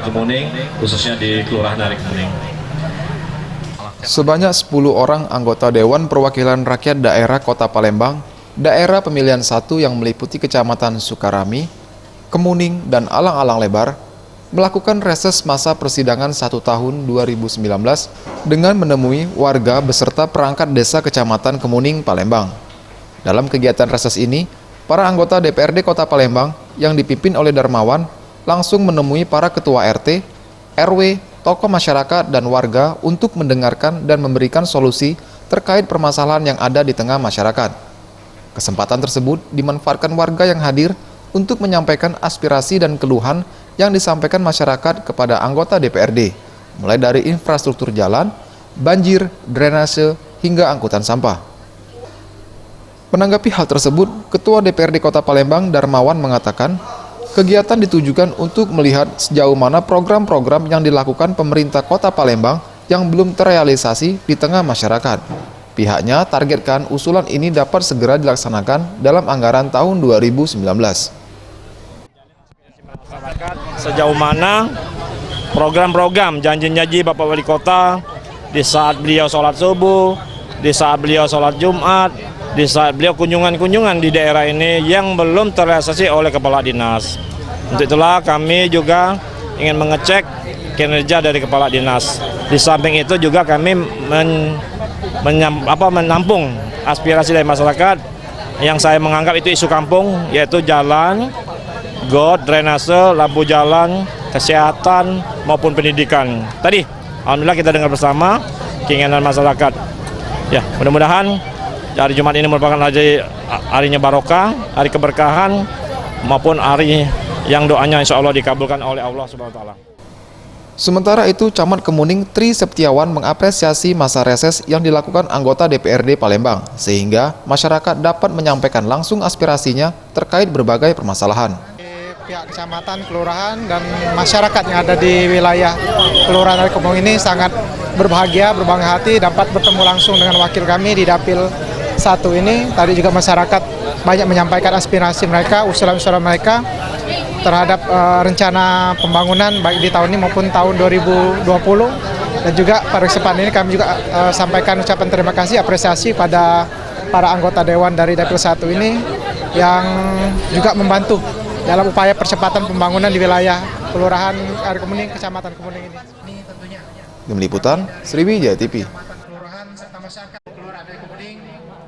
Kemuning, khususnya di Kelurahan Ari Kemuning. Sebanyak 10 orang anggota Dewan Perwakilan Rakyat Daerah Kota Palembang, daerah pemilihan 1 yang meliputi Kecamatan Sukarami, Kemuning, dan Alang-Alang Lebar, melakukan reses masa persidangan 1 tahun 2019 dengan menemui warga beserta perangkat desa Kecamatan Kemuning, Palembang. Dalam kegiatan reses ini, para anggota DPRD Kota Palembang yang dipimpin oleh Darmawan langsung menemui para ketua RT, RW, tokoh masyarakat, dan warga untuk mendengarkan dan memberikan solusi terkait permasalahan yang ada di tengah masyarakat. Kesempatan tersebut dimanfaatkan warga yang hadir untuk menyampaikan aspirasi dan keluhan yang disampaikan masyarakat kepada anggota DPRD, mulai dari infrastruktur jalan, banjir, drainase, hingga angkutan sampah. Menanggapi hal tersebut, Ketua DPRD Kota Palembang Darmawan mengatakan, kegiatan ditujukan untuk melihat sejauh mana program-program yang dilakukan pemerintah Kota Palembang yang belum terrealisasi di tengah masyarakat. Pihaknya targetkan usulan ini dapat segera dilaksanakan dalam anggaran tahun 2019. Sejauh mana program-program janji-janji Bapak Wali Kota di saat beliau sholat subuh, di saat beliau sholat Jumat, di saat beliau kunjungan-kunjungan di daerah ini yang belum terrealisasi oleh Kepala Dinas. Untuk itulah kami juga ingin mengecek kinerja dari Kepala Dinas. Di samping itu juga kami menampung aspirasi dari masyarakat yang saya menganggap itu isu kampung, yaitu jalan, got, drainase, lampu jalan, kesehatan, maupun pendidikan. Tadi, alhamdulillah kita dengar bersama keinginan masyarakat. Ya, mudah-mudahan hari Jumat ini merupakan harinya barokah, hari keberkahan, maupun hari yang doanya insya Allah dikabulkan oleh Allah Subhanahu wa Ta'ala. Sementara itu, Camat Kemuning Tri Septiawan mengapresiasi masa reses yang dilakukan anggota DPRD Palembang, sehingga masyarakat dapat menyampaikan langsung aspirasinya terkait berbagai permasalahan. Pihak kecamatan, kelurahan, dan masyarakat yang ada di wilayah Kelurahan Ari Kemuning ini sangat berbahagia, berbangga hati dapat bertemu langsung dengan wakil kami di Dapil 1 ini. Tadi juga masyarakat banyak menyampaikan aspirasi mereka, usulan-usulan mereka terhadap rencana pembangunan baik di tahun ini maupun tahun 2020. Dan juga pada kesempatan ini kami juga sampaikan ucapan terima kasih, apresiasi pada para anggota Dewan dari Dapil 1 ini yang juga membantu dalam upaya percepatan pembangunan di wilayah Kelurahan Ari Kemuning, Kecamatan Kemuning ini. Tim Liputan, Sriwijaya TV.